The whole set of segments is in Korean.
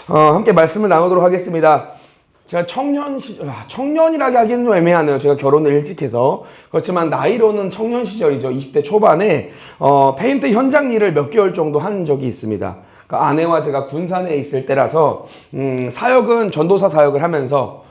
함께 말씀을 나누도록 하겠습니다. 제가 청년이라고 하기는 좀 애매하네요. 제가 결혼을 일찍 해서. 그렇지만 나이로는 청년 시절이죠. 20대 초반에 페인트 현장 일을 몇 개월 정도 한 적이 있습니다. 그러니까 아내와 제가 군산에 있을 때라서 사역은 전도사 사역을 하면서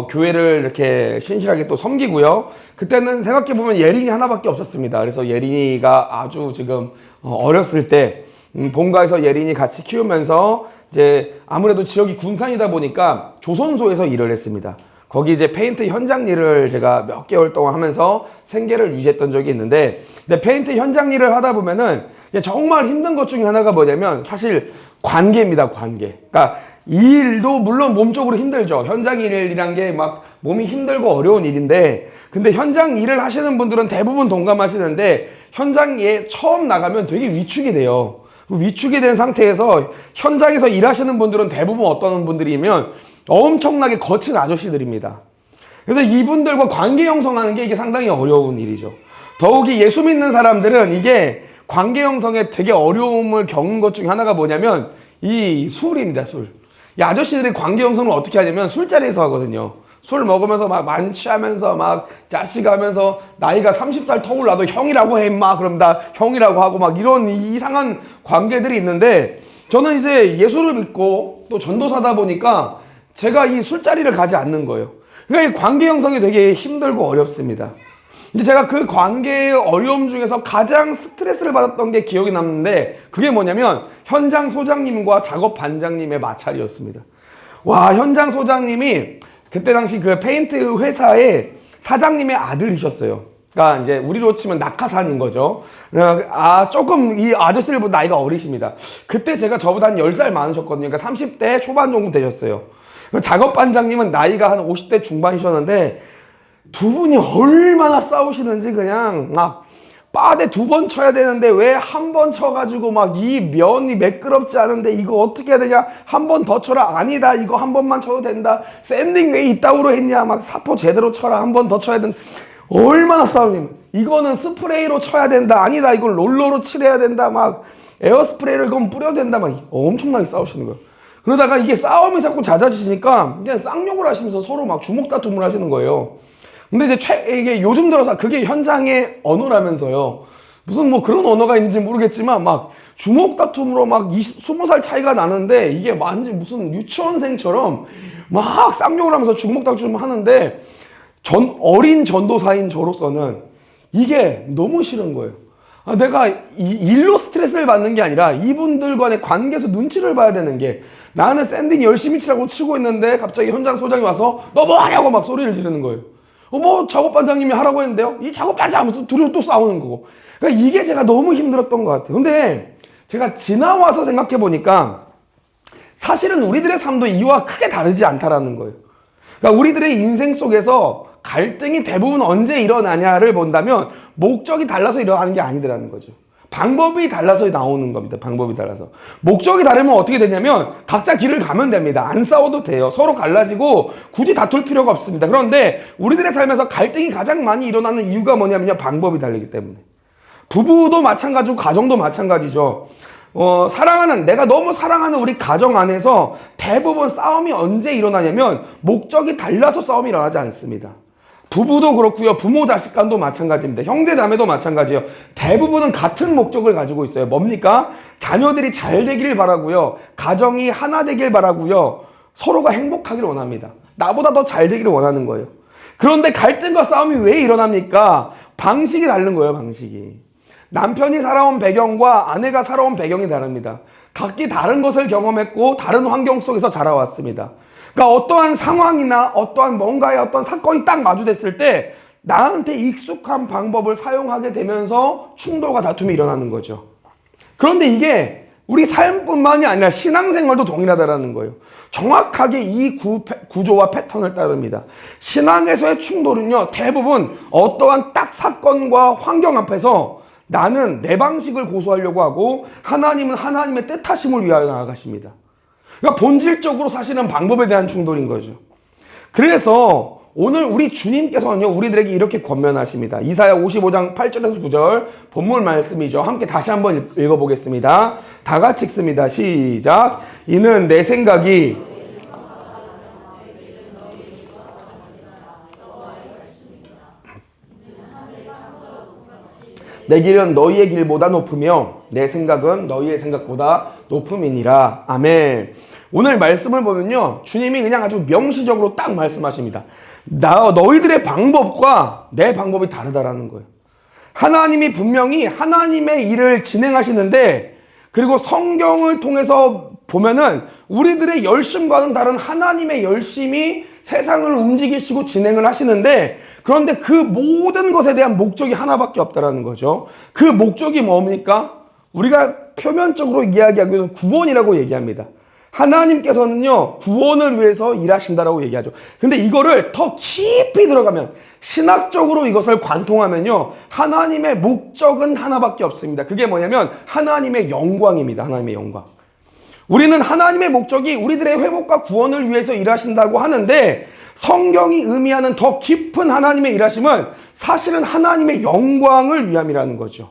교회를 이렇게 신실하게 또 섬기고요. 그때는 생각해보면 예린이 하나밖에 없었습니다. 그래서 예린이가 아주 지금 어렸을 때 본가에서 예린이 같이 키우면서 이제 아무래도 지역이 군산이다 보니까 조선소에서 일을 했습니다. 거기 이제 페인트 현장 일을 제가 몇 개월 동안 하면서 생계를 유지했던 적이 있는데, 근데 페인트 현장 일을 하다 보면은 정말 힘든 것 중에 하나가 뭐냐면 사실 관계입니다. 관계. 그러니까 이 일도 물론 몸적으로 힘들죠. 현장 일이란 게 막 몸이 힘들고 어려운 일인데, 근데 현장 일을 하시는 분들은 대부분 동감하시는데 현장에 처음 나가면 되게 위축이 돼요. 위축이 된 상태에서 현장에서 일하시는 분들은 대부분 어떤 분들이면 엄청나게 거친 아저씨들입니다. 그래서 이분들과 관계 형성하는 게 이게 상당히 어려운 일이죠. 더욱이 예수 믿는 사람들은 이게 관계 형성에 되게 어려움을 겪는 것 중에 하나가 뭐냐면 이 술입니다. 술. 이 아저씨들이 관계 형성을 어떻게 하냐면 술자리에서 하거든요. 술 먹으면서 막 만취하면서 막 자식하면서 나이가 30살 터울 나도 형이라고 해 임마. 그럼 나 형이라고 하고 막 이런 이상한 관계들이 있는데, 저는 이제 예수를 믿고 또 전도사다 보니까 제가 이 술자리를 가지 않는 거예요. 그러니까 이 관계 형성이 되게 힘들고 어렵습니다. 근데 제가 그 관계의 어려움 중에서 가장 스트레스를 받았던 게 기억이 남는데, 그게 뭐냐면 현장 소장님과 작업 반장님의 마찰이었습니다. 와, 현장 소장님이 그때 당시 그 페인트 회사의 사장님의 아들이셨어요. 그러니까 이제 우리로 치면 낙하산인 거죠. 조금 이 아저씨들보다 나이가 어리십니다. 그때 제가 저보다 한 10살 많으셨거든요. 그러니까 30대 초반 정도 되셨어요. 작업 반장님은 나이가 한 50대 중반이셨는데 두 분이 얼마나 싸우시는지 그냥 막 빠데 2번 쳐야 되는데 왜 한 번 쳐가지고 막 이 면이 매끄럽지 않은데 이거 어떻게 해야 되냐, 한 번 더 쳐라, 아니다 이거 한 번만 쳐도 된다, 샌딩 왜 이따구로 했냐, 막 사포 제대로 쳐라, 한 번 더 쳐야 된다. 얼마나 싸우냐면 이거는 스프레이로 쳐야 된다, 아니다 이걸 롤러로 칠해야 된다, 막 에어스프레이를 이건 뿌려야 된다, 막 엄청나게 싸우시는 거예요. 그러다가 이게 싸움이 자꾸 잦아지시니까 그냥 쌍욕을 하시면서 서로 막 주먹 다툼을 하시는 거예요. 근데 이제 이게 요즘 들어서 그게 현장의 언어라면서요. 무슨 뭐 그런 언어가 있는지 모르겠지만 막 주먹 다툼으로 막 20살 차이가 나는데 이게 완전 무슨 유치원생처럼 막 쌍욕을 하면서 주먹 다툼을 하는데, 어린 전도사인 저로서는 이게 너무 싫은 거예요. 내가 일로 스트레스를 받는 게 아니라 이분들 간의 관계에서 눈치를 봐야 되는 게, 나는 샌딩 열심히 치라고 치고 있는데 갑자기 현장 소장이 와서 너 뭐 하냐고 막 소리를 지르는 거예요. 뭐 작업 반장님이 하라고 했는데요, 이 작업 반장 하면서 둘이 또 싸우는 거고. 그러니까 이게 제가 너무 힘들었던 것 같아요. 근데 제가 지나와서 생각해 보니까 사실은 우리들의 삶도 이와 크게 다르지 않다라는 거예요. 그러니까 우리들의 인생 속에서 갈등이 대부분 언제 일어나냐를 본다면 목적이 달라서 일어나는 게 아니더라는 거죠. 방법이 달라서 나오는 겁니다. 방법이 달라서. 목적이 다르면 어떻게 되냐면 각자 길을 가면 됩니다. 안 싸워도 돼요. 서로 갈라지고 굳이 다툴 필요가 없습니다. 그런데 우리들의 삶에서 갈등이 가장 많이 일어나는 이유가 뭐냐면요, 방법이 다르기 때문에. 부부도 마찬가지고 가정도 마찬가지죠. 내가 너무 사랑하는 우리 가정 안에서 대부분 싸움이 언제 일어나냐면 목적이 달라서 싸움이 일어나지 않습니다. 부부도 그렇고요, 부모 자식 간도 마찬가지입니다. 형제 자매도 마찬가지예요. 대부분은 같은 목적을 가지고 있어요. 뭡니까? 자녀들이 잘 되길 바라고요, 가정이 하나 되길 바라고요, 서로가 행복하기를 원합니다. 나보다 더 잘 되기를 원하는 거예요. 그런데 갈등과 싸움이 왜 일어납니까? 방식이 다른 거예요. 방식이. 남편이 살아온 배경과 아내가 살아온 배경이 다릅니다. 각기 다른 것을 경험했고 다른 환경 속에서 자라왔습니다. 그러니까 어떠한 상황이나 어떠한 뭔가의 어떤 사건이 딱 마주됐을 때 나한테 익숙한 방법을 사용하게 되면서 충돌과 다툼이 일어나는 거죠. 그런데 이게 우리 삶뿐만이 아니라 신앙생활도 동일하다는 거예요. 정확하게 이 구조와 패턴을 따릅니다. 신앙에서의 충돌은요, 대부분 어떠한 딱 사건과 환경 앞에서 나는 내 방식을 고수하려고 하고 하나님은 하나님의 뜻하심을 위하여 나아가십니다. 그러니까 본질적으로 사실은 방법에 대한 충돌인 거죠. 그래서 오늘 우리 주님께서는요, 우리들에게 이렇게 권면하십니다. 이사야 55장 8절에서 9절 본문 말씀이죠. 함께 다시 한번 읽어보겠습니다. 다 같이 읽습니다. 시작. 이는 내 생각이 내 길은 너희의 길보다 높으며 내 생각은 너희의 생각보다 높음이니라. 아멘. 오늘 말씀을 보면요, 주님이 그냥 아주 명시적으로 딱 말씀하십니다. 너희들의 방법과 내 방법이 다르다라는 거예요. 하나님이 분명히 하나님의 일을 진행하시는데, 그리고 성경을 통해서 보면은 우리들의 열심과는 다른 하나님의 열심이 세상을 움직이시고 진행을 하시는데, 그런데 그 모든 것에 대한 목적이 하나밖에 없다라는 거죠. 그 목적이 뭡니까? 우리가 표면적으로 이야기하기는 구원이라고 얘기합니다. 하나님께서는요, 구원을 위해서 일하신다라고 얘기하죠. 근데 이거를 더 깊이 들어가면, 신학적으로 이것을 관통하면요, 하나님의 목적은 하나밖에 없습니다. 그게 뭐냐면 하나님의 영광입니다. 하나님의 영광. 우리는 하나님의 목적이 우리들의 회복과 구원을 위해서 일하신다고 하는데, 성경이 의미하는 더 깊은 하나님의 일하심은 사실은 하나님의 영광을 위함이라는 거죠.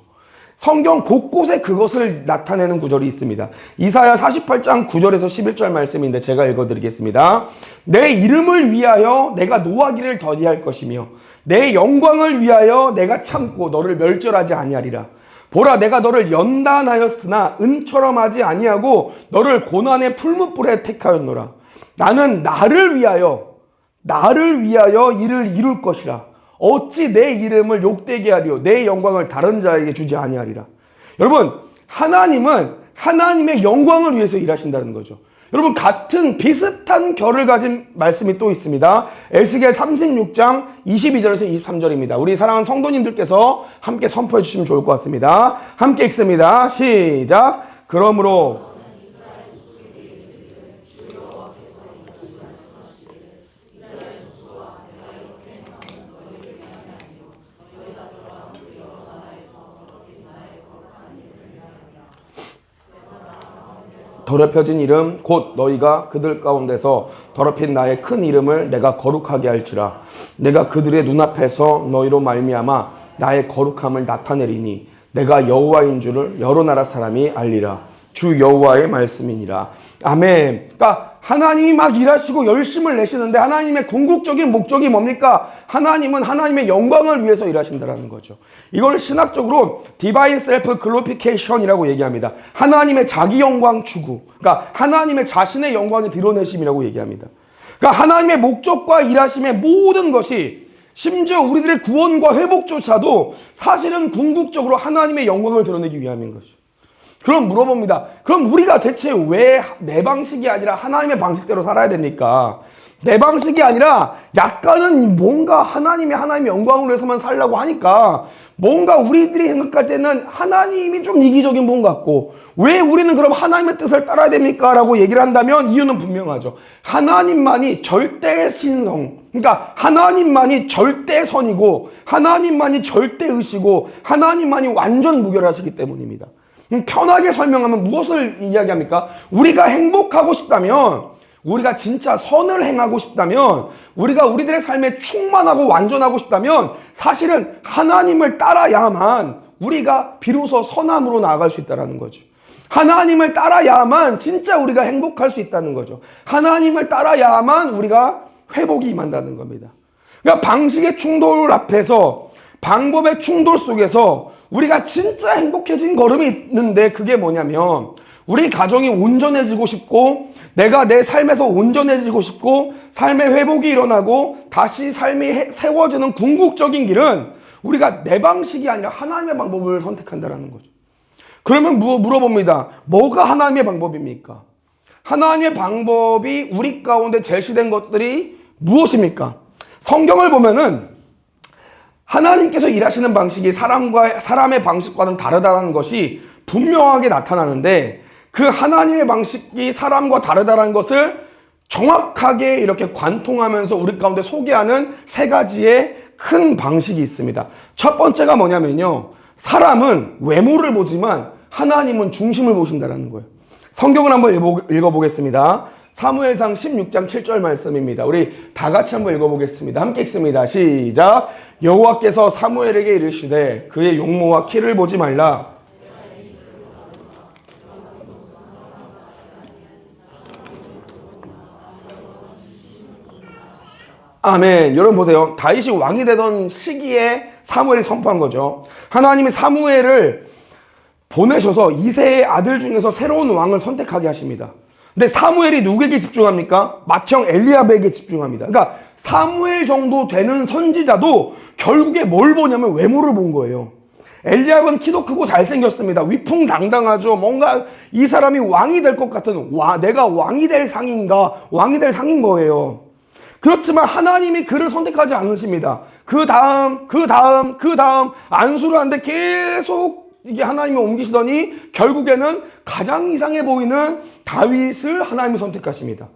성경 곳곳에 그것을 나타내는 구절이 있습니다. 이사야 48장 9절에서 11절 말씀인데 제가 읽어드리겠습니다. 내 이름을 위하여 내가 노하기를 더디할 것이며 내 영광을 위하여 내가 참고 너를 멸절하지 아니하리라. 보라, 내가 너를 연단하였으나 은처럼 하지 아니하고 너를 고난의 풀무불에 택하였노라. 나는 나를 위하여 이를 이룰 것이라. 어찌 내 이름을 욕되게 하리요 내 영광을 다른 자에게 주지 아니하리라. 여러분, 하나님은 하나님의 영광을 위해서 일하신다는 거죠. 여러분, 같은 비슷한 결을 가진 말씀이 또 있습니다. 에스겔 36장 22절에서 23절입니다. 우리 사랑하는 성도님들께서 함께 선포해 주시면 좋을 것 같습니다. 함께 읽습니다. 시작. 그러므로 더럽혀진 이름 곧 너희가 그들 가운데서 더럽힌 나의 큰 이름을 내가 거룩하게 할지라. 내가 그들의 눈앞에서 너희로 말미암아 나의 거룩함을 나타내리니 내가 여호와인 줄을 여러 나라 사람이 알리라. 주 여호와의 말씀이니라. 아멘. 그러니까 하나님이 막 일하시고 열심을 내시는데 하나님의 궁극적인 목적이 뭡니까? 하나님은 하나님의 영광을 위해서 일하신다는 거죠. 이걸 신학적으로 Divine Self Glorification이라고 얘기합니다. 하나님의 자기 영광 추구. 그러니까 하나님의 자신의 영광을 드러내심이라고 얘기합니다. 그러니까 하나님의 목적과 일하심의 모든 것이, 심지어 우리들의 구원과 회복조차도 사실은 궁극적으로 하나님의 영광을 드러내기 위함인 것이죠. 그럼 물어봅니다. 그럼 우리가 대체 왜 내 방식이 아니라 하나님의 방식대로 살아야 됩니까? 내 방식이 아니라 약간은 뭔가 하나님의 영광을 위해서만 살려고 하니까 뭔가 우리들이 생각할 때는 하나님이 좀 이기적인 분 같고, 왜 우리는 그럼 하나님의 뜻을 따라야 됩니까? 라고 얘기를 한다면 이유는 분명하죠. 하나님만이 절대 신성, 그러니까 하나님만이 절대 선이고 하나님만이 절대 의시고 하나님만이 완전 무결하시기 때문입니다. 편하게 설명하면 무엇을 이야기합니까? 우리가 행복하고 싶다면, 우리가 진짜 선을 행하고 싶다면, 우리가 우리들의 삶에 충만하고 완전하고 싶다면 사실은 하나님을 따라야만 우리가 비로소 선함으로 나아갈 수 있다는 거죠. 하나님을 따라야만 진짜 우리가 행복할 수 있다는 거죠. 하나님을 따라야만 우리가 회복이 임한다는 겁니다. 그러니까 방식의 충돌 앞에서, 방법의 충돌 속에서 우리가 진짜 행복해진 걸음이 있는데, 그게 뭐냐면 우리 가정이 온전해지고 싶고, 내가 내 삶에서 온전해지고 싶고, 삶의 회복이 일어나고 다시 삶이 세워지는 궁극적인 길은 우리가 내 방식이 아니라 하나님의 방법을 선택한다는 거죠. 그러면 물어봅니다. 뭐가 하나님의 방법입니까? 하나님의 방법이 우리 가운데 제시된 것들이 무엇입니까? 성경을 보면은 하나님께서 일하시는 방식이 사람의 방식과는 다르다는 것이 분명하게 나타나는데, 그 하나님의 방식이 사람과 다르다는 것을 정확하게 이렇게 관통하면서 우리 가운데 소개하는 세 가지의 큰 방식이 있습니다. 첫 번째가 뭐냐면요, 사람은 외모를 보지만 하나님은 중심을 보신다는 거예요. 성경을 한번 읽어보겠습니다. 사무엘상 16장 7절 말씀입니다. 우리 다 같이 한번 읽어보겠습니다. 함께 읽습니다. 시작. 여호와께서 사무엘에게 이르시되 그의 용모와 키를 보지 말라. 아멘. 여러분 보세요. 다윗이 왕이 되던 시기에 사무엘이 선포한 거죠. 하나님이 사무엘을 보내셔서 이새의 아들 중에서 새로운 왕을 선택하게 하십니다. 근데 사무엘이 누구에게 집중합니까? 맏형 엘리압에게 집중합니다. 그러니까 사무엘 정도 되는 선지자도 결국에 뭘 보냐면 외모를 본 거예요. 엘리압은 키도 크고 잘생겼습니다. 위풍당당하죠. 뭔가 이 사람이 왕이 될 것 같은, 내가 왕이 될 상인가? 왕이 될 상인 거예요. 그렇지만 하나님이 그를 선택하지 않으십니다. 그 다음 안수를 하는데 계속 이게 하나님이 옮기시더니 결국에는 가장 이상해 보이는 다윗을 하나님이 선택하십니다.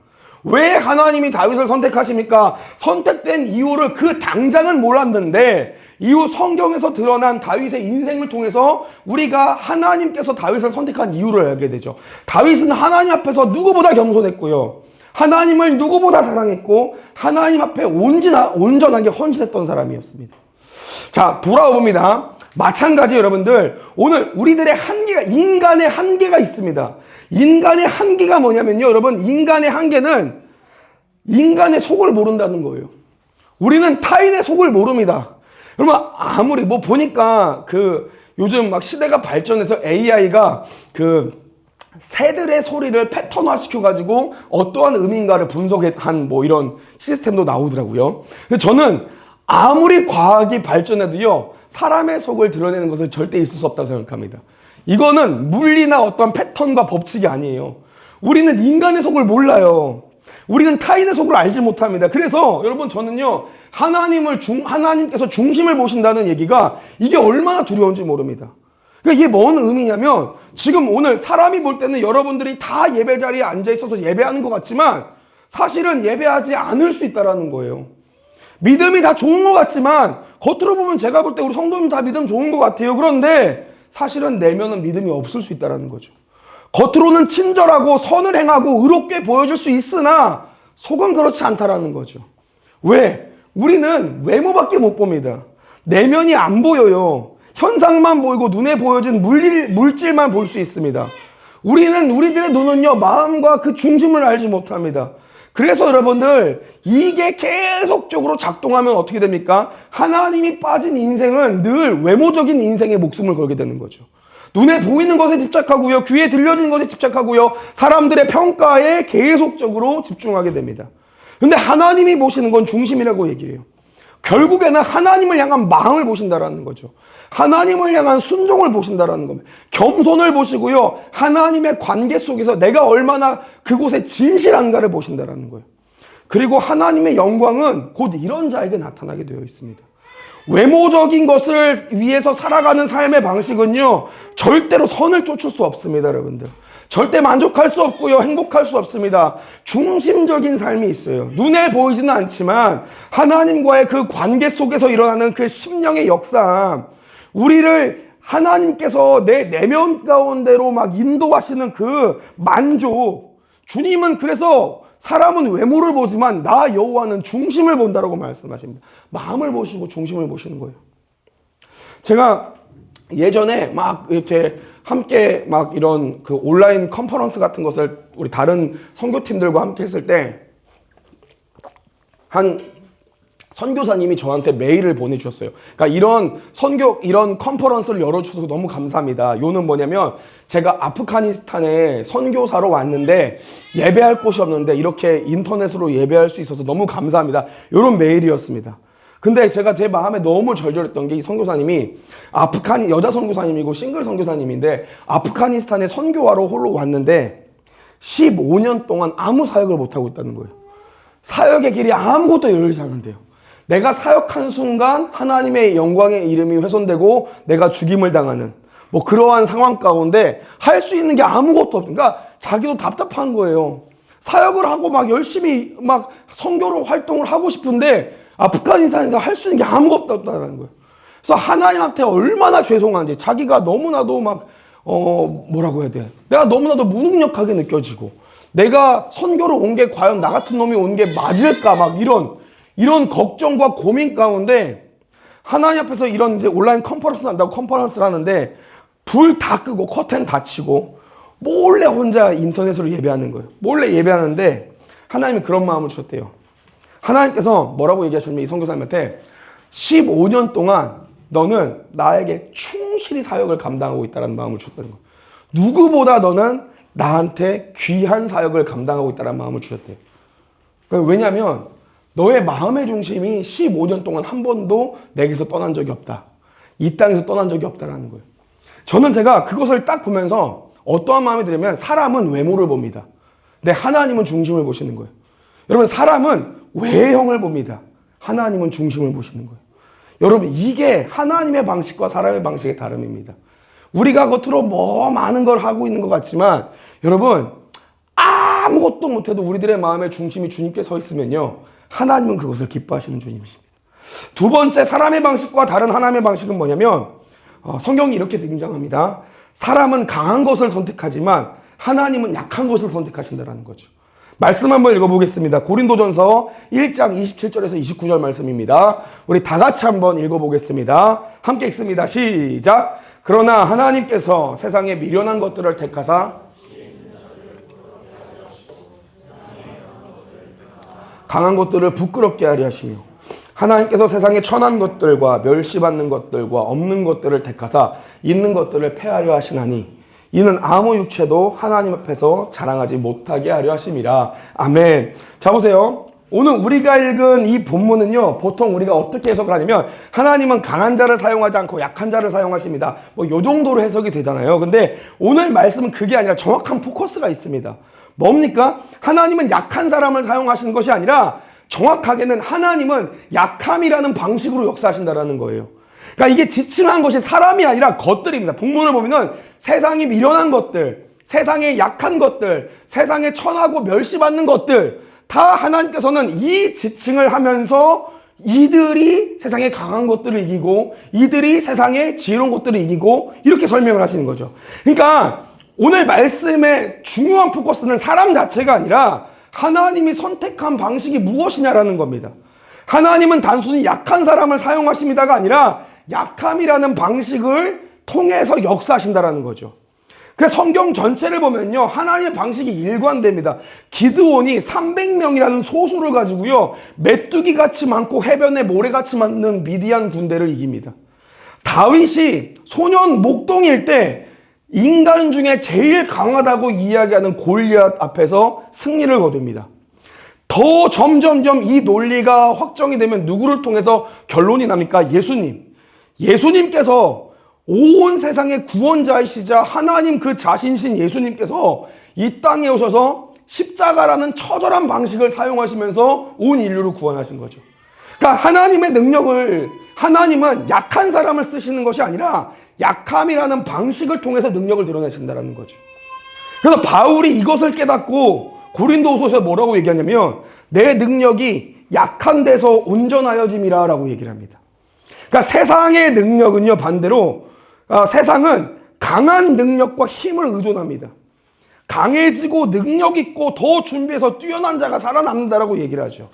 왜 하나님이 다윗을 선택하십니까? 선택된 이유를 그 당장은 몰랐는데 이후 성경에서 드러난 다윗의 인생을 통해서 우리가 하나님께서 다윗을 선택한 이유를 알게 되죠. 다윗은 하나님 앞에서 누구보다 겸손했고요. 하나님을 누구보다 사랑했고 하나님 앞에 온전하게 헌신했던 사람이었습니다. 자, 돌아와 봅니다. 마찬가지 여러분들, 오늘 우리들의 한계가, 인간의 한계가 있습니다. 인간의 한계가 뭐냐면요, 여러분, 인간의 한계는 인간의 속을 모른다는 거예요. 우리는 타인의 속을 모릅니다. 여러분, 아무리 보니까 요즘 막 시대가 발전해서 AI가 새들의 소리를 패턴화 시켜가지고 어떠한 의미인가를 분석한 이런 시스템도 나오더라고요. 저는 아무리 과학이 발전해도요, 사람의 속을 드러내는 것은 절대 있을 수 없다고 생각합니다. 이거는 물리나 어떤 패턴과 법칙이 아니에요. 우리는 인간의 속을 몰라요. 우리는 타인의 속을 알지 못합니다. 그래서 여러분, 저는요, 하나님께서 중심을 보신다는 얘기가 이게 얼마나 두려운지 모릅니다. 그러니까 이게 뭔 의미냐면, 지금 오늘 사람이 볼 때는 여러분들이 다 예배 자리에 앉아 있어서 예배하는 것 같지만 사실은 예배하지 않을 수 있다는 거예요. 믿음이 다 좋은 것 같지만 겉으로 보면 제가 볼 때 우리 성도님 다 믿음 좋은 것 같아요. 그런데 사실은 내면은 믿음이 없을 수 있다는 거죠. 겉으로는 친절하고 선을 행하고 의롭게 보여줄 수 있으나 속은 그렇지 않다라는 거죠. 왜? 우리는 외모밖에 못 봅니다. 내면이 안 보여요. 현상만 보이고 눈에 보여진 물질만 볼 수 있습니다. 우리들의 눈은요, 마음과 그 중심을 알지 못합니다. 그래서 여러분들, 이게 계속적으로 작동하면 어떻게 됩니까? 하나님이 빠진 인생은 늘 외모적인 인생에 목숨을 걸게 되는 거죠. 눈에 보이는 것에 집착하고요, 귀에 들려지는 것에 집착하고요, 사람들의 평가에 계속적으로 집중하게 됩니다. 근데 하나님이 보시는 건 중심이라고 얘기해요. 결국에는 하나님을 향한 마음을 보신다라는 거죠. 하나님을 향한 순종을 보신다라는 겁니다. 겸손을 보시고요, 하나님의 관계 속에서 내가 얼마나 그곳에 진실한가를 보신다라는 거예요. 그리고 하나님의 영광은 곧 이런 자에게 나타나게 되어 있습니다. 외모적인 것을 위해서 살아가는 삶의 방식은요, 절대로 선을 쫓을 수 없습니다, 여러분들. 절대 만족할 수 없고요, 행복할 수 없습니다. 중심적인 삶이 있어요. 눈에 보이지는 않지만 하나님과의 그 관계 속에서 일어나는 그 심령의 역사, 우리를 하나님께서 내 내면 가운데로 막 인도하시는 그 만족, 주님은 그래서 사람은 외모를 보지만 나 여호와는 중심을 본다라고 말씀하십니다. 마음을 보시고 중심을 보시는 거예요. 제가 예전에 막 이렇게 함께 막 이런 그 온라인 컨퍼런스 같은 것을 우리 다른 선교팀들과 함께 했을 때 한 선교사님이 저한테 메일을 보내주셨어요. 그러니까 이런 컨퍼런스를 열어주셔서 너무 감사합니다. 요는 뭐냐면, 제가 아프가니스탄에 선교사로 왔는데 예배할 곳이 없는데 이렇게 인터넷으로 예배할 수 있어서 너무 감사합니다. 요런 메일이었습니다. 근데 제가 제 마음에 너무 절절했던 게, 이 선교사님이 여자 선교사님이고 싱글 선교사님인데 아프가니스탄에 선교하러 홀로 왔는데 15년 동안 아무 사역을 못하고 있다는 거예요. 사역의 길이 아무것도 열리지 않는데요. 내가 사역한 순간 하나님의 영광의 이름이 훼손되고 내가 죽임을 당하는 그러한 상황 가운데 할 수 있는 게 아무것도 없으니까 그러니까 자기도 답답한 거예요. 사역을 하고 막 열심히 막 선교로 활동을 하고 싶은데 아프가니스탄에서 할 수 있는 게 아무것도 없다는 거예요. 그래서 하나님한테 얼마나 죄송한지, 자기가 너무나도 막 뭐라고 해야 돼? 내가 너무나도 무능력하게 느껴지고, 내가 선교를 온 게 과연 나 같은 놈이 온 게 맞을까? 막 이런 걱정과 고민 가운데 하나님 앞에서 이런 이제 온라인 컨퍼런스 한다고 컨퍼런스를 하는데 불 다 끄고 커튼 닫히고 몰래 혼자 인터넷으로 예배하는 거예요. 몰래 예배하는데 하나님이 그런 마음을 주셨대요. 하나님께서 뭐라고 얘기하셨냐면 이 선교사님한테 15년 동안 너는 나에게 충실히 사역을 감당하고 있다는 마음을 주셨다는 거예요. 누구보다 너는 나한테 귀한 사역을 감당하고 있다는 마음을 주셨대요. 왜냐하면 너의 마음의 중심이 15년 동안 한 번도 내게서 떠난 적이 없다. 이 땅에서 떠난 적이 없다라는 거예요. 저는 제가 그것을 딱 보면서 어떠한 마음이 들냐면 사람은 외모를 봅니다. 근데 하나님은 중심을 보시는 거예요. 여러분 사람은 외형을 봅니다. 하나님은 중심을 보시는 거예요. 여러분 이게 하나님의 방식과 사람의 방식의 다름입니다. 우리가 겉으로 뭐 많은 걸 하고 있는 것 같지만 여러분 아무것도 못해도 우리들의 마음의 중심이 주님께 서 있으면요 하나님은 그것을 기뻐하시는 주님이십니다. 두 번째 사람의 방식과 다른 하나님의 방식은 뭐냐면 성경이 이렇게 등장합니다. 사람은 강한 것을 선택하지만 하나님은 약한 것을 선택하신다는 거죠. 말씀 한번 읽어보겠습니다. 고린도전서 1장 27절에서 29절 말씀입니다. 우리 다 같이 한번 읽어보겠습니다. 함께 읽습니다. 시작. 그러나 하나님께서 세상에 미련한 것들을 택하사 강한 것들을 부끄럽게 하려 하시며 하나님께서 세상에 천한 것들과 멸시받는 것들과 없는 것들을 택하사 있는 것들을 폐하려 하시나니 이는 아무 육체도 하나님 앞에서 자랑하지 못하게 하려 하심이라. 아멘. 자 보세요. 오늘 우리가 읽은 이 본문은요 보통 우리가 어떻게 해석을 하냐면 하나님은 강한 자를 사용하지 않고 약한 자를 사용하십니다. 뭐 요 정도로 해석이 되잖아요. 근데 오늘 말씀은 그게 아니라 정확한 포커스가 있습니다. 뭡니까? 하나님은 약한 사람을 사용하시는 것이 아니라 정확하게는 하나님은 약함이라는 방식으로 역사하신다라는 거예요. 그러니까 이게 지칭한 것이 사람이 아니라 것들입니다. 본문을 보면은 세상이 미련한 것들, 세상에 약한 것들, 세상에 천하고 멸시받는 것들 다 하나님께서는 이 지칭을 하면서 이들이 세상에 강한 것들을 이기고 이들이 세상에 지혜로운 것들을 이기고 이렇게 설명을 하시는 거죠. 그러니까 오늘 말씀의 중요한 포커스는 사람 자체가 아니라 하나님이 선택한 방식이 무엇이냐라는 겁니다. 하나님은 단순히 약한 사람을 사용하십니다가 아니라 약함이라는 방식을 통해서 역사하신다라는 거죠. 그래서 성경 전체를 보면요 하나님의 방식이 일관됩니다. 기드온이 300명이라는 소수를 가지고요 메뚜기 같이 많고 해변에 모래같이 많은 미디안 군대를 이깁니다. 다윗이 소년 목동일 때 인간 중에 제일 강하다고 이야기하는 골리앗 앞에서 승리를 거둡니다. 더 점점점 이 논리가 확정이 되면 누구를 통해서 결론이 납니까? 예수님께서 온 세상의 구원자이시자 하나님 그 자신이신 예수님께서 이 땅에 오셔서 십자가라는 처절한 방식을 사용하시면서 온 인류를 구원하신 거죠. 그러니까 하나님의 능력을 하나님은 약한 사람을 쓰시는 것이 아니라 약함이라는 방식을 통해서 능력을 드러내신다는 거죠. 그래서 바울이 이것을 깨닫고 고린도후서에서 뭐라고 얘기하냐면 내 능력이 약한 데서 온전하여짐이라 라고 얘기를 합니다. 그러니까 세상의 능력은요 반대로 세상은 강한 능력과 힘을 의존합니다. 강해지고 능력 있고 더 준비해서 뛰어난 자가 살아남는다라고 얘기를 하죠.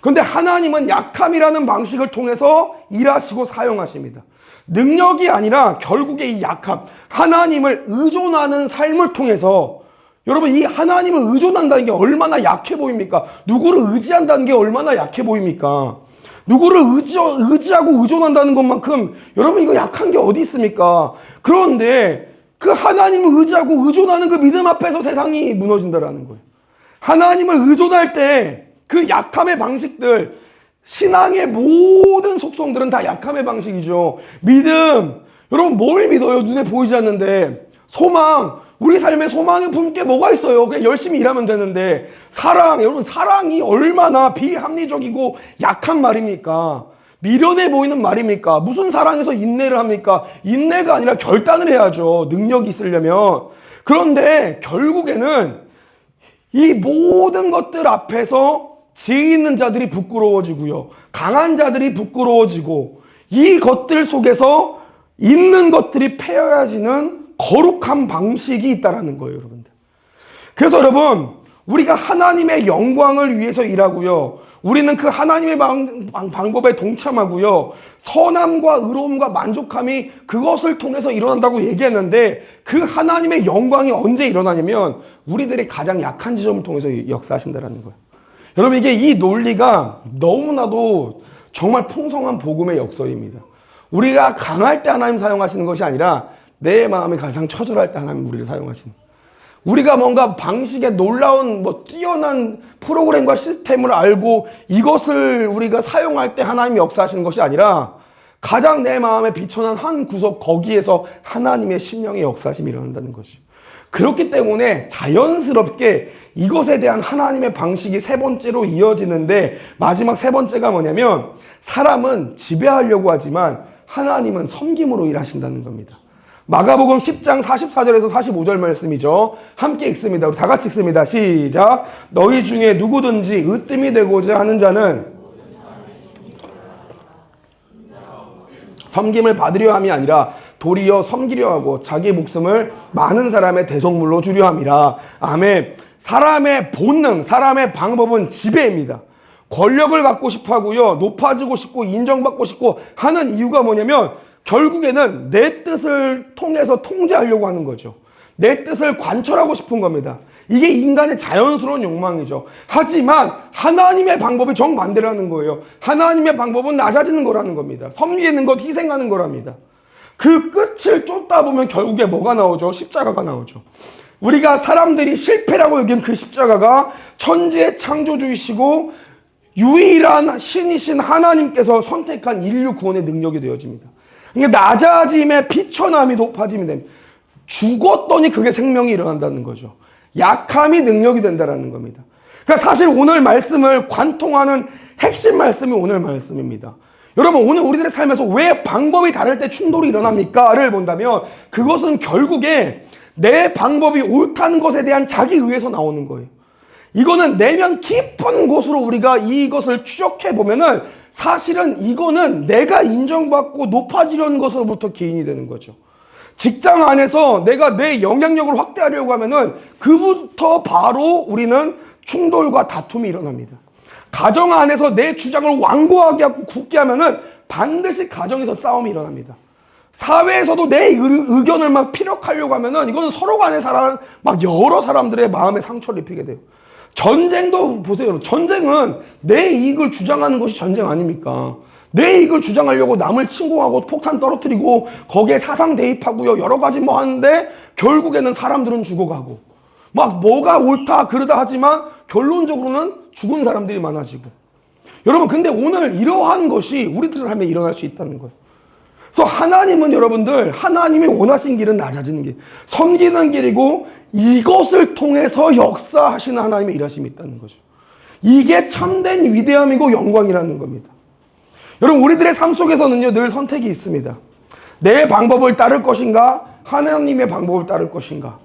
그런데 하나님은 약함이라는 방식을 통해서 일하시고 사용하십니다. 능력이 아니라 결국에 이 약함, 하나님을 의존하는 삶을 통해서 여러분 이 하나님을 의존한다는 게 얼마나 약해 보입니까? 누구를 의지한다는 게 얼마나 약해 보입니까? 누구를 의지하고 의존한다는 것만큼 여러분 이거 약한 게 어디 있습니까? 그런데 그 하나님을 의지하고 의존하는 그 믿음 앞에서 세상이 무너진다라는 거예요. 하나님을 의존할 때 그 약함의 방식들, 신앙의 모든 속성들은 다 약함의 방식이죠. 믿음, 여러분 뭘 믿어요? 눈에 보이지 않는데. 소망, 우리 삶에 소망을 품을 게 뭐가 있어요? 그냥 열심히 일하면 되는데. 사랑, 여러분 사랑이 얼마나 비합리적이고 약한 말입니까? 미련해 보이는 말입니까? 무슨 사랑에서 인내를 합니까? 인내가 아니라 결단을 해야죠. 능력이 있으려면. 그런데 결국에는 이 모든 것들 앞에서 지혜 있는 자들이 부끄러워지고요. 강한 자들이 부끄러워지고 이 것들 속에서 있는 것들이 폐허해지는 거룩한 방식이 있다라는 거예요, 여러분들. 그래서 여러분, 우리가 하나님의 영광을 위해서 일하고요. 우리는 그 하나님의 방법에 동참하고요. 선함과 의로움과 만족함이 그것을 통해서 일어난다고 얘기했는데 그 하나님의 영광이 언제 일어나냐면 우리들의 가장 약한 지점을 통해서 역사하신다는 거예요. 여러분 이게 이 논리가 너무나도 정말 풍성한 복음의 역설입니다. 우리가 강할 때 하나님 사용하시는 것이 아니라 내 마음이 가장 처절할 때 하나님 우리를 사용하시는 거예요. 우리가 뭔가 방식에 놀라운 뛰어난 프로그램과 시스템을 알고 이것을 우리가 사용할 때 하나님이 역사하시는 것이 아니라 가장 내 마음에 비천한 한 구석 거기에서 하나님의 심령의 역사하심이 일어난다는 것이죠. 그렇기 때문에 자연스럽게 이것에 대한 하나님의 방식이 세 번째로 이어지는데 마지막 세 번째가 뭐냐면 사람은 지배하려고 하지만 하나님은 섬김으로 일하신다는 겁니다. 마가복음 10장 44절에서 45절 말씀이죠. 함께 읽습니다. 우리 다 같이 읽습니다. 시작. 너희 중에 누구든지 으뜸이 되고자 하는 자는 섬김을 받으려 함이 아니라 도리어 섬기려 하고 자기 목숨을 많은 사람의 대속물로 주려 함이라. 아멘. 사람의 본능, 사람의 방법은 지배입니다. 권력을 갖고 싶어 하고요. 높아지고 싶고 인정받고 싶고 하는 이유가 뭐냐면 결국에는 내 뜻을 통해서 통제하려고 하는 거죠. 내 뜻을 관철하고 싶은 겁니다. 이게 인간의 자연스러운 욕망이죠. 하지만 하나님의 방법이 정반대라는 거예요. 하나님의 방법은 낮아지는 거라는 겁니다. 섬기는 것, 희생하는 거랍니다. 그 끝을 쫓다 보면 결국에 뭐가 나오죠? 십자가가 나오죠. 우리가 사람들이 실패라고 여긴 그 십자가가 천지의 창조주이시고 유일한 신이신 하나님께서 선택한 인류 구원의 능력이 되어집니다. 그러니까 낮아짐에 비천함이 높아짐이 됩니다. 죽었더니 그게 생명이 일어난다는 거죠. 약함이 능력이 된다는 겁니다. 그러니까 사실 오늘 말씀을 관통하는 핵심 말씀이 오늘 말씀입니다. 여러분 오늘 우리들의 삶에서 왜 방법이 다를 때 충돌이 일어납니까?를 본다면 그것은 결국에 내 방법이 옳다는 것에 대한 자기 의에서 나오는 거예요. 이거는 내면 깊은 곳으로 우리가 이것을 추적해 보면은 사실은 이거는 내가 인정받고 높아지려는 것으로부터 기인이 되는 거죠. 직장 안에서 내가 내 영향력을 확대하려고 하면은 그부터 바로 우리는 충돌과 다툼이 일어납니다. 가정 안에서 내 주장을 완고하게 하고 굳게 하면은 반드시 가정에서 싸움이 일어납니다. 사회에서도 내 의견을 막 피력하려고 하면은 이건 서로 간에 막 여러 사람들의 마음에 상처를 입히게 돼요. 전쟁도 보세요. 전쟁은 내 이익을 주장하는 것이 전쟁 아닙니까? 내 이익을 주장하려고 남을 침공하고 폭탄 떨어뜨리고 거기에 사상 대입하고요. 여러 가지 뭐 하는데 결국에는 사람들은 죽어가고 막 뭐가 옳다 그러다 하지만 결론적으로는 죽은 사람들이 많아지고. 여러분 근데 오늘 이러한 것이 우리들 삶에 일어날 수 있다는 거예요. 그래서 하나님은 여러분들 하나님이 원하신 길은 낮아지는 길, 섬기는 길이고 이것을 통해서 역사하시는 하나님의 일하심이 있다는 거죠. 이게 참된 위대함이고 영광이라는 겁니다. 여러분 우리들의 삶 속에서는요 늘 선택이 있습니다. 내 방법을 따를 것인가 하나님의 방법을 따를 것인가.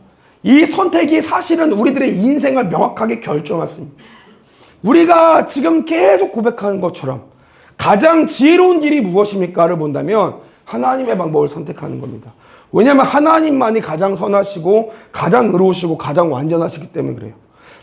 이 선택이 사실은 우리들의 인생을 명확하게 결정했습니다. 우리가 지금 계속 고백하는 것처럼 가장 지혜로운 길이 무엇입니까를 본다면 하나님의 방법을 선택하는 겁니다. 왜냐하면 하나님만이 가장 선하시고 가장 의로우시고 가장 완전하시기 때문에 그래요.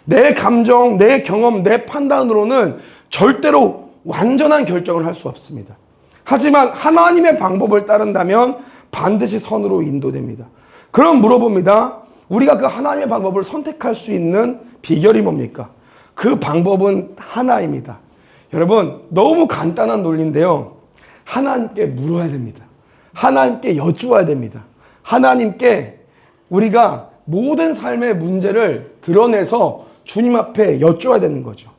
내 감정, 내 경험, 내 판단으로는 절대로 완전한 결정을 할 수 없습니다. 하지만 하나님의 방법을 따른다면 반드시 선으로 인도됩니다. 그럼 물어봅니다. 우리가 그 하나님의 방법을 선택할 수 있는 비결이 뭡니까? 그 방법은 하나입니다. 여러분 너무 간단한 논리인데요. 하나님께 물어야 됩니다. 하나님께 여쭈어야 됩니다. 하나님께 우리가 모든 삶의 문제를 드러내서 주님 앞에 여쭈어야 되는 거죠.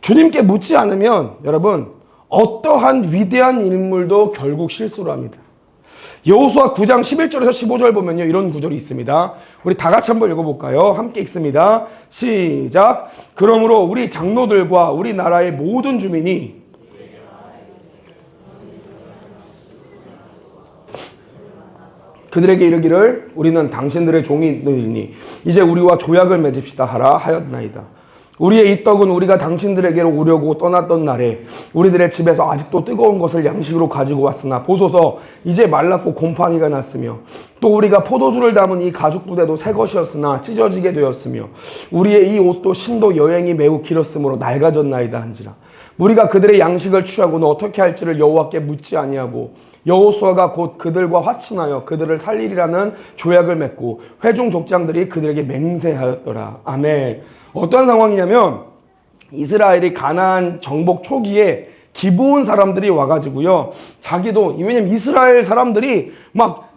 주님께 묻지 않으면 여러분 어떠한 위대한 인물도 결국 실수를 합니다. 여호수아 9장 11절에서 15절 보면요 이런 구절이 있습니다. 우리 다 같이 한번 읽어볼까요? 함께 읽습니다. 시작. 그러므로 우리 장로들과 우리 나라의 모든 주민이 그들에게 이르기를 우리는 당신들의 종이니 이제 우리와 조약을 맺읍시다 하라 하였나이다. 우리의 이 떡은 우리가 당신들에게로 오려고 떠났던 날에 우리들의 집에서 아직도 뜨거운 것을 양식으로 가지고 왔으나 보소서 이제 말랐고 곰팡이가 났으며 또 우리가 포도주를 담은 이 가죽 부대도 새 것이었으나 찢어지게 되었으며 우리의 이 옷도 신도 여행이 매우 길었으므로 낡아졌나이다 한지라. 우리가 그들의 양식을 취하고는 어떻게 할지를 여호와께 묻지 아니하고 여호수아가 곧 그들과 화친하여 그들을 살리리라는 조약을 맺고 회중 족장들이 그들에게 맹세하였더라. 아멘. 어떤 상황이냐면 이스라엘이 가나안 정복 초기에 기브온 사람들이 와가지고요, 자기도, 왜냐면 이스라엘 사람들이 막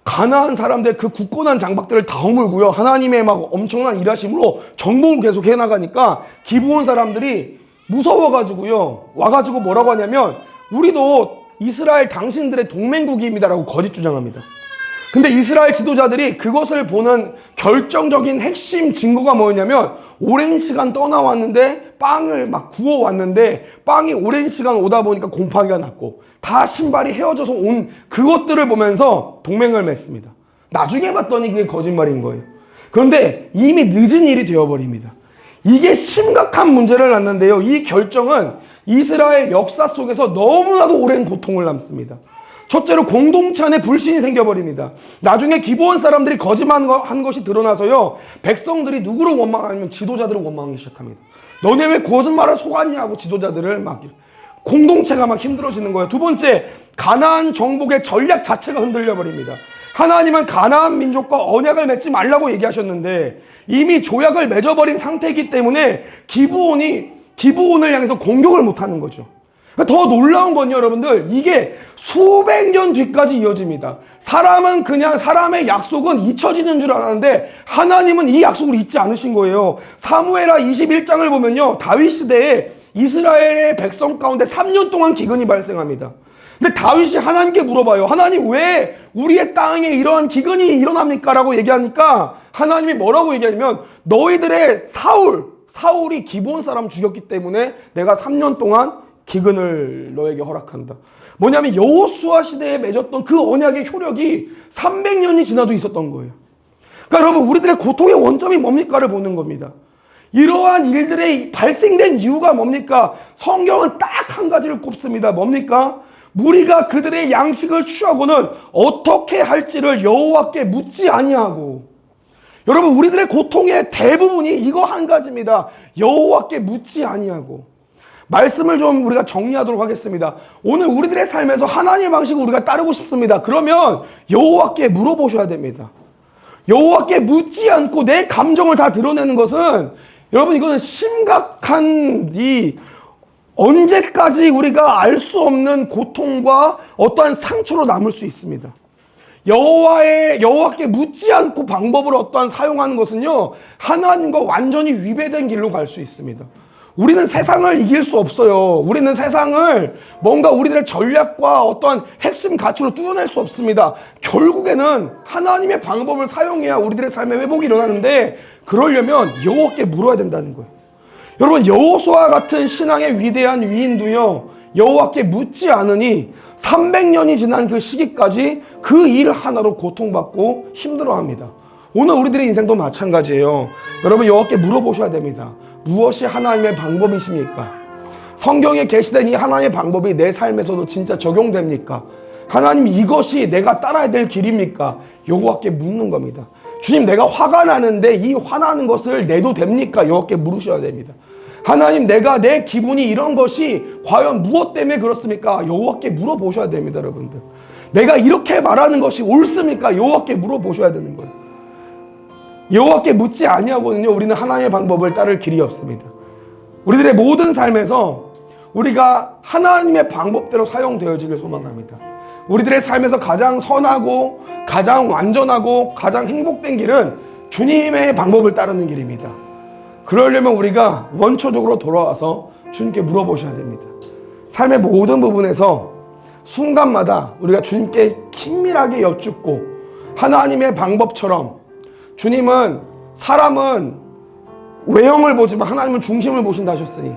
가나안 사람들 그 굳건한 장박들을 다 허물고요, 하나님의 막 엄청난 일하심으로 정복을 계속 해나가니까 기브온 사람들이 무서워가지고요, 와가지고 뭐라고 하냐면 우리도 이스라엘 당신들의 동맹국입니다라고 거짓 주장합니다. 근데 이스라엘 지도자들이 그것을 보는 결정적인 핵심 증거가 뭐였냐면, 오랜 시간 떠나왔는데 빵을 막 구워왔는데 빵이 오랜 시간 오다 보니까 곰팡이가 났고 다 신발이 헤어져서 온 그것들을 보면서 동맹을 맺습니다. 나중에 봤더니 그게 거짓말인 거예요. 그런데 이미 늦은 일이 되어버립니다. 이게 심각한 문제를 낳는데요, 이 결정은 이스라엘 역사 속에서 너무나도 오랜 고통을 남습니다. 첫째로 공동체 안에 불신이 생겨버립니다. 나중에 기브온 사람들이 거짓말한 것이 드러나서요, 백성들이 누구를 원망하냐면 지도자들을 원망하기 시작합니다. 너네 왜 거짓말을 속았냐고 지도자들을 막, 공동체가 막 힘들어지는 거예요. 두 번째, 가나안 정복의 전략 자체가 흔들려 버립니다. 하나님은 가나안 민족과 언약을 맺지 말라고 얘기하셨는데 이미 조약을 맺어버린 상태이기 때문에 기브온을 향해서 공격을 못하는 거죠. 더 놀라운 건요, 여러분들, 이게 수백 년 뒤까지 이어집니다. 사람은 그냥 사람의 약속은 잊혀지는 줄 알았는데 하나님은 이 약속을 잊지 않으신 거예요. 사무엘하 21장을 보면요, 다윗 시대에 이스라엘의 백성 가운데 3년 동안 기근이 발생합니다. 근데 다윗이 하나님께 물어봐요. 하나님, 왜 우리의 땅에 이러한 기근이 일어납니까? 라고 얘기하니까 하나님이 뭐라고 얘기하냐면, 너희들의 사울이 기브온 사람 죽였기 때문에 내가 3년 동안 기근을 너에게 허락한다. 뭐냐면 여호수아 시대에 맺었던 그 언약의 효력이 300년이 지나도 있었던 거예요. 그러니까 여러분, 우리들의 고통의 원점이 뭡니까를 보는 겁니다. 이러한 일들이 발생된 이유가 뭡니까? 성경은 딱 한 가지를 꼽습니다. 뭡니까? 무리가 그들의 양식을 취하고는 어떻게 할지를 여호와께 묻지 아니하고. 여러분, 우리들의 고통의 대부분이 이거 한 가지입니다. 여호와께 묻지 아니하고. 말씀을 좀 우리가 정리하도록 하겠습니다. 오늘 우리들의 삶에서 하나님의 방식을 우리가 따르고 싶습니다. 그러면 여호와께 물어보셔야 됩니다. 여호와께 묻지 않고 내 감정을 다 드러내는 것은, 여러분, 이거는 심각한 언제까지 우리가 알 수 없는 고통과 어떠한 상처로 남을 수 있습니다. 여호와께 묻지 않고 방법을 어떠한 사용하는 것은요, 하나님과 완전히 위배된 길로 갈 수 있습니다. 우리는 세상을 이길 수 없어요. 우리는 세상을 뭔가 우리들의 전략과 어떠한 핵심 가치로 뚫어낼 수 없습니다. 결국에는 하나님의 방법을 사용해야 우리들의 삶의 회복이 일어나는데, 그러려면 여호와께 물어야 된다는 거예요. 여러분, 여호수아 같은 신앙의 위대한 위인도요, 여호와께 묻지 않으니 300년이 지난 그 시기까지 그 일 하나로 고통받고 힘들어합니다. 오늘 우리들의 인생도 마찬가지예요. 여러분, 여호와께 물어보셔야 됩니다. 무엇이 하나님의 방법이십니까? 성경에 게시된 이 하나님의 방법이 내 삶에서도 진짜 적용됩니까? 하나님, 이것이 내가 따라야 될 길입니까? 여호와께 묻는 겁니다. 주님, 내가 화가 나는데 이 화나는 것을 내도 됩니까? 여호와께 물으셔야 됩니다. 하나님, 내 기분이 이런 것이 과연 무엇 때문에 그렇습니까? 여호와께 물어보셔야 됩니다, 여러분들. 내가 이렇게 말하는 것이 옳습니까? 여호와께 물어보셔야 되는 거예요. 여호와께 묻지 아니하고는요, 우리는 하나님의 방법을 따를 길이 없습니다. 우리들의 모든 삶에서 우리가 하나님의 방법대로 사용되어지길 소망합니다. 우리들의 삶에서 가장 선하고 가장 완전하고 가장 행복된 길은 주님의 방법을 따르는 길입니다. 그러려면 우리가 원초적으로 돌아와서 주님께 물어보셔야 됩니다. 삶의 모든 부분에서 순간마다 우리가 주님께 긴밀하게 여쭙고, 하나님의 방법처럼, 주님은 사람은 외형을 보지만 하나님은 중심을 보신다 하셨으니,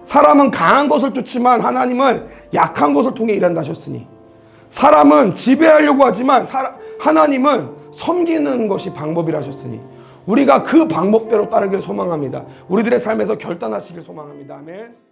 사람은 강한 것을 쫓지만 하나님은 약한 것을 통해 일한다 하셨으니, 사람은 지배하려고 하지만 하나님은 섬기는 것이 방법이라 하셨으니, 우리가 그 방법대로 따르길 소망합니다. 우리들의 삶에서 결단하시길 소망합니다. 아멘.